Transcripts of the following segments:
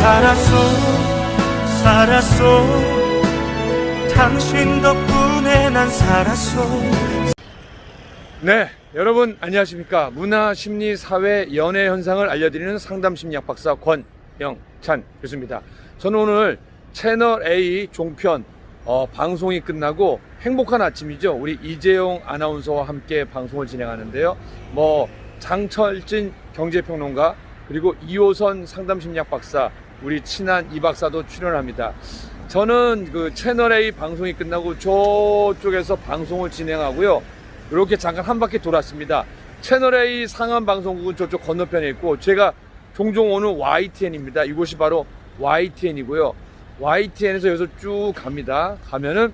살았소 당신 덕분에 난 살았소. 네, 여러분 안녕하십니까. 문화, 심리, 사회, 연애 현상을 알려드리는 상담심리학 박사 권영찬 교수입니다. 저는 오늘 채널A 종편 방송이 끝나고 행복한 아침이죠. 우리 이재용 아나운서와 함께 방송을 진행하는데요. 장철진 경제평론가, 그리고 이호선 상담심리학 박사, 우리 친한 이 박사도 출연합니다. 저는 그 채널A 방송이 끝나고 저쪽에서 방송을 진행하고요. 이렇게 잠깐 한 바퀴 돌았습니다. 채널A 상암 방송국은 저쪽 건너편에 있고, 제가 종종 오는 YTN입니다. 이곳이 바로 YTN이고요. YTN에서 여기서 쭉 갑니다. 가면은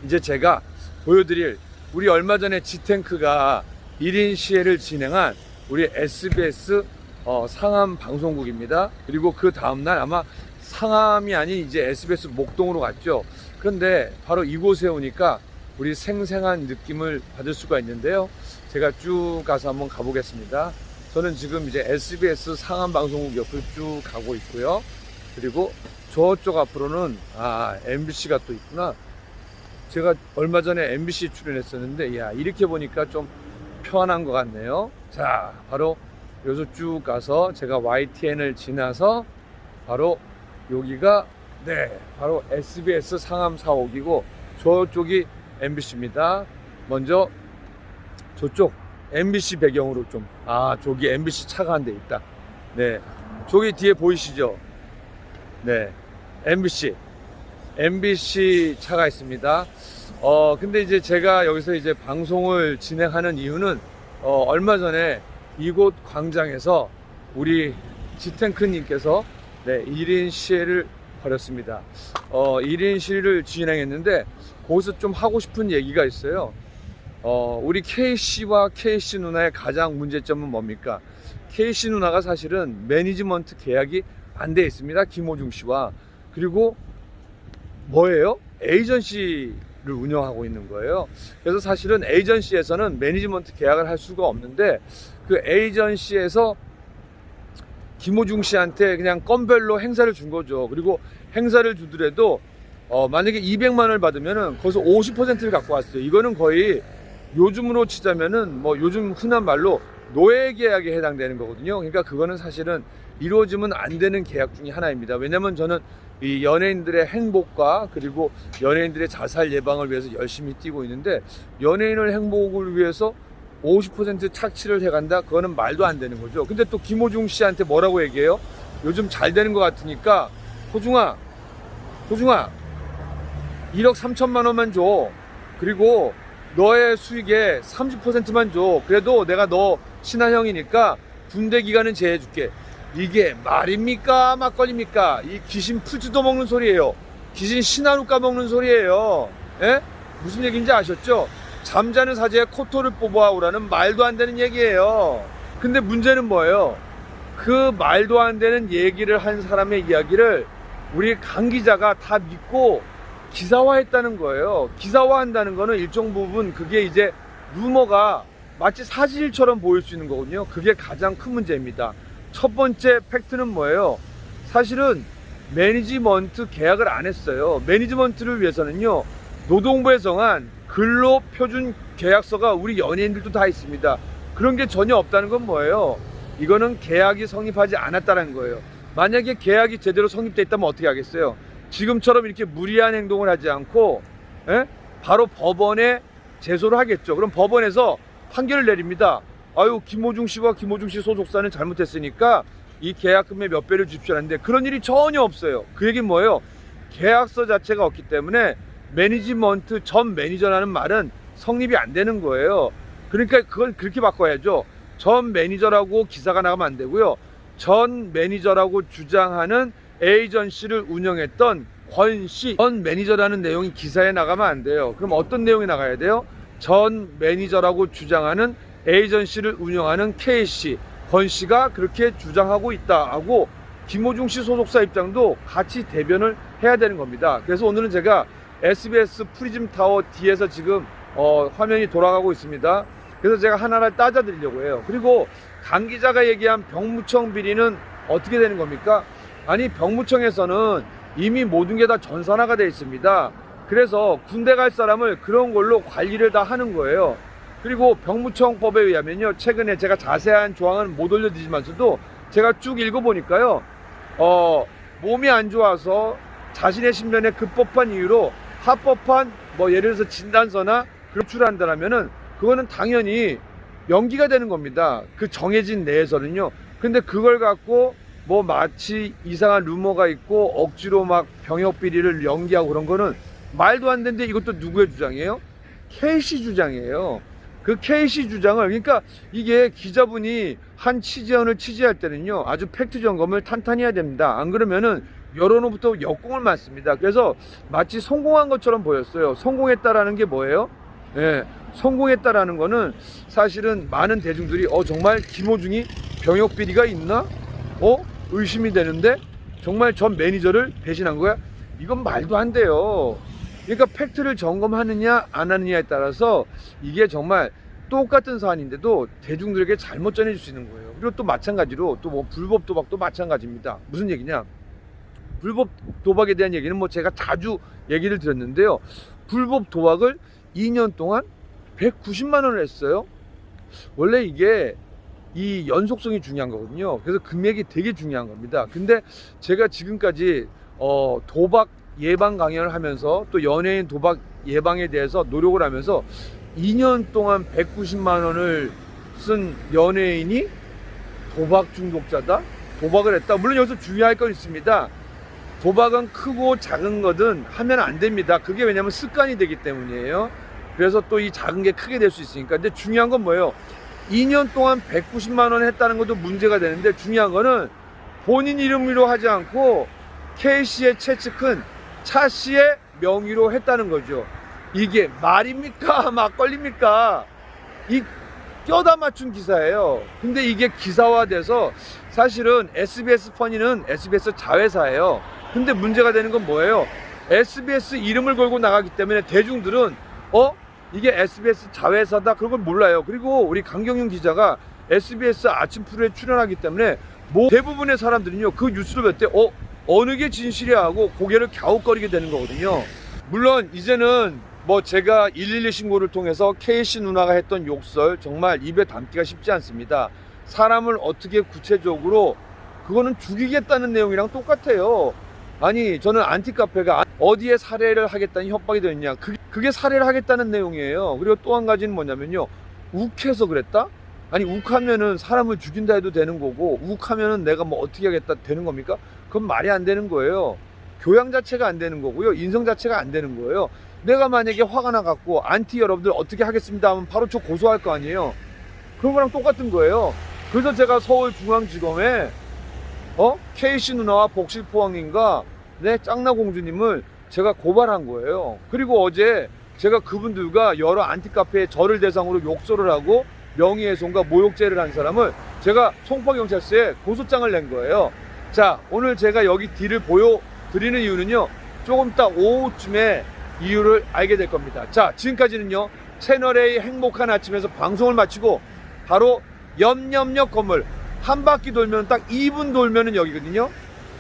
이제 제가 보여드릴, 우리 얼마 전에 지탱크가 1인 시해를 진행한 우리 SBS 상암 방송국입니다. 그리고 그 다음날 아마 상암이 아닌 이제 SBS 목동으로 갔죠. 그런데 바로 이곳에 오니까 우리 생생한 느낌을 받을 수가 있는데요. 제가 쭉 가서 한번 가보겠습니다. 저는 지금 이제 SBS 상암 방송국 옆을 쭉 가고 있고요. 그리고 저쪽 앞으로는 MBC가 또 있구나. 제가 얼마 전에 MBC 출연했었는데, 이렇게 보니까 좀 편한 것 같네요. 자, 바로 여기서 쭉 가서 제가 YTN을 지나서 바로 여기가 바로 SBS 상암 사옥이고, 저쪽이 MBC입니다. 먼저 저쪽 MBC 배경으로 좀, 저기 MBC 차가 한 대 있다. 네, 저기 뒤에 보이시죠? 네, MBC 차가 있습니다. 근데 이제 제가 여기서 이제 방송을 진행하는 이유는 얼마 전에 이곳 광장에서 우리 지탱크님께서 1인 시해를 벌였습니다. 1인 시위를 진행했는데, 거기서 좀 하고 싶은 얘기가 있어요. 우리 K씨와 K씨 누나의 가장 문제점은 뭡니까? K씨 누나가 사실은 매니지먼트 계약이 안 돼 있습니다. 김호중 씨와. 그리고 뭐예요? 에이전시를 운영하고 있는 거예요. 그래서 사실은 에이전시에서는 매니지먼트 계약을 할 수가 없는데, 그 에이전시에서 김호중 씨한테 그냥 건별로 행사를 준 거죠. 그리고 행사를 주더라도 만약에 200만 원을 받으면은 거기서 50%를 갖고 왔어요. 이거는 거의 요즘으로 치자면은 요즘 흔한 말로 노예 계약에 해당되는 거거든요. 그러니까 그거는 사실은 이루어지면 안 되는 계약 중에 하나입니다. 왜냐면 저는 이 연예인들의 행복과 그리고 연예인들의 자살 예방을 위해서 열심히 뛰고 있는데, 연예인의 행복을 위해서 50% 착취를 해간다? 그거는 말도 안 되는 거죠. 근데 또 김호중 씨한테 뭐라고 얘기해요? 요즘 잘 되는 것 같으니까 호중아 1억 3천만 원만 줘. 그리고 너의 수익의 30%만 줘. 그래도 내가 너 친한 형이니까 군대 기간은 제해줄게. 이게 말입니까? 막걸리입니까? 이 귀신 풀주도 먹는 소리예요. 귀신 신하루 까먹는 소리예요. 에? 무슨 얘기인지 아셨죠? 잠자는 사제의 코토를 뽑아오라는 말도 안 되는 얘기예요. 근데 문제는 뭐예요? 그 말도 안 되는 얘기를 한 사람의 이야기를 우리 강 기자가 다 믿고 기사화했다는 거예요. 기사화한다는 거는 일정 부분 그게 이제 루머가 마치 사실처럼 보일 수 있는 거거든요. 그게 가장 큰 문제입니다. 첫 번째 팩트는 뭐예요? 사실은 매니지먼트 계약을 안 했어요. 매니지먼트를 위해서는요, 노동부에 정한 근로표준 계약서가 우리 연예인들도 다 있습니다. 그런 게 전혀 없다는 건 뭐예요? 이거는 계약이 성립하지 않았다는 거예요. 만약에 계약이 제대로 성립돼 있다면 어떻게 하겠어요? 지금처럼 이렇게 무리한 행동을 하지 않고 바로 법원에 제소를 하겠죠. 그럼 법원에서 판결을 내립니다. 김호중 씨와 김호중 씨 소속사는 잘못했으니까 이 계약금의 몇 배를 주십시오 하는데, 그런 일이 전혀 없어요. 그 얘기는 뭐예요? 계약서 자체가 없기 때문에 매니지먼트 전 매니저라는 말은 성립이 안 되는 거예요. 그러니까 그걸 그렇게 바꿔야죠. 전 매니저라고 기사가 나가면 안 되고요. 전 매니저라고 주장하는 에이전시를 운영했던 권씨 전 매니저라는 내용이 기사에 나가면 안 돼요. 그럼 어떤 내용이 나가야 돼요? 전 매니저라고 주장하는 에이전시를 운영하는 K씨, 권씨가 그렇게 주장하고 있다 하고 김호중 씨 소속사 입장도 같이 대변을 해야 되는 겁니다. 그래서 오늘은 제가 SBS 프리즘 타워 뒤에서 지금 화면이 돌아가고 있습니다. 그래서 제가 하나를 따져 드리려고 해요. 그리고 강 기자가 얘기한 병무청 비리는 어떻게 되는 겁니까? 아니 병무청에서는 이미 모든 게 다 전산화가 되어 있습니다. 그래서 군대 갈 사람을 그런 걸로 관리를 다 하는 거예요. 그리고 병무청법에 의하면요, 최근에 제가 자세한 조항은 못 올려드리지만서도 제가 쭉 읽어보니까요, 몸이 안 좋아서 자신의 신변에 급법한 이유로 합법한 뭐 예를 들어서 진단서나 제출한다면은 그거는 당연히 연기가 되는 겁니다. 그 정해진 내에서는요. 근데 그걸 갖고 뭐 마치 이상한 루머가 있고 억지로 막 병역 비리를 연기하고 그런 거는 말도 안 되는데, 이것도 누구의 주장이에요? K씨 주장이에요. 그 K씨 주장을, 그러니까 이게 기자분이 한 취재원을 취재할 때는요, 아주 팩트 점검을 탄탄히 해야 됩니다. 안 그러면은 여론으로부터 역공을 맞습니다. 그래서 마치 성공한 것처럼 보였어요. 성공했다라는 게 뭐예요? 예, 성공했다라는 거는 사실은 많은 대중들이 정말 김호중이 병역 비리가 있나? 의심이 되는데 정말 전 매니저를 배신한 거야? 이건 말도 안 돼요. 그러니까 팩트를 점검하느냐 안 하느냐에 따라서 이게 정말 똑같은 사안인데도 대중들에게 잘못 전해질 수 있는 거예요. 그리고 또 마찬가지로 또 뭐 불법 도박도 마찬가지입니다. 무슨 얘기냐? 불법 도박에 대한 얘기는 뭐 제가 자주 얘기를 드렸는데요. 불법 도박을 2년 동안 190만 원을 했어요. 원래 이게 이 연속성이 중요한 거거든요. 그래서 금액이 되게 중요한 겁니다. 근데 제가 지금까지 도박 예방 강연을 하면서 또 연예인 도박 예방에 대해서 노력을 하면서 2년 동안 190만 원을 쓴 연예인이 도박 중독자다? 도박을 했다? 물론 여기서 주의할 건 있습니다. 도박은 크고 작은 거든 하면 안 됩니다. 그게 왜냐면 습관이 되기 때문이에요. 그래서 또 이 작은 게 크게 될 수 있으니까. 근데 중요한 건 뭐예요? 2년 동안 190만 원 했다는 것도 문제가 되는데, 중요한 거는 본인 이름으로 하지 않고 K씨의 최측근 차씨의 명의로 했다는 거죠. 이게 말입니까? 막걸리입니까? 이 껴다 맞춘 기사예요. 근데 이게 기사화돼서 사실은 SBS 퍼니는 SBS 자회사예요. 근데 문제가 되는 건 뭐예요? SBS 이름을 걸고 나가기 때문에 대중들은 이게 SBS 자회사다, 그런 걸 몰라요. 그리고 우리 강경윤 기자가 SBS 아침 프로에 출연하기 때문에 대부분의 사람들은요, 그 뉴스를 볼 때 어느 게 진실이야 하고 고개를 갸웃거리게 되는 거거든요. 물론 이제는 뭐 제가 112 신고를 통해서 K씨 누나가 했던 욕설 정말 입에 담기가 쉽지 않습니다. 사람을 어떻게 구체적으로, 그거는 죽이겠다는 내용이랑 똑같아요. 아니, 저는 안티카페가 어디에 살해를 하겠다는 협박이 되느냐, 그게 살해를 하겠다는 내용이에요. 그리고 또 한 가지는 뭐냐면요, 욱해서 그랬다? 아니, 욱하면은 사람을 죽인다 해도 되는 거고, 욱하면은 내가 뭐 어떻게 하겠다 되는 겁니까? 그건 말이 안 되는 거예요. 교양 자체가 안 되는 거고요, 인성 자체가 안 되는 거예요. 내가 만약에 화가 나갖고 안티 여러분들 어떻게 하겠습니다 하면 바로 저 고소할 거 아니에요. 그런 거랑 똑같은 거예요. 그래서 제가 서울중앙지검에 K씨 누나와 복실포항님과 짱나공주님을 제가 고발한 거예요. 그리고 어제 제가 그분들과 여러 안티카페에 저를 대상으로 욕설을 하고 명예훼손과 모욕죄를 한 사람을 제가 송파경찰서에 고소장을 낸 거예요. 자, 오늘 제가 여기 뒤를 보여드리는 이유는요, 조금 이따 오후쯤에 이유를 알게 될 겁니다. 자, 지금까지는요, 채널A 행복한 아침에서 방송을 마치고 바로 옆 건물 한 바퀴 돌면 딱 2분 돌면은 여기거든요.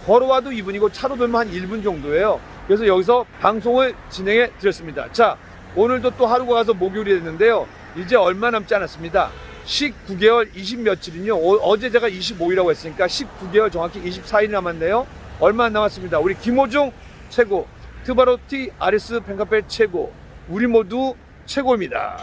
걸어와도 2분이고 차로 돌면 한 1분 정도예요. 그래서 여기서 방송을 진행해 드렸습니다. 자, 오늘도 또 하루가 가서 목요일이 됐는데요, 이제 얼마 남지 않았습니다. 19개월 20 며칠은요, 어제 제가 25일이라고 했으니까 19개월 정확히 24일 남았네요. 얼마 안 남았습니다. 우리 김호중 최고, 트바로티 아리스 펜카페 최고, 우리 모두 최고입니다.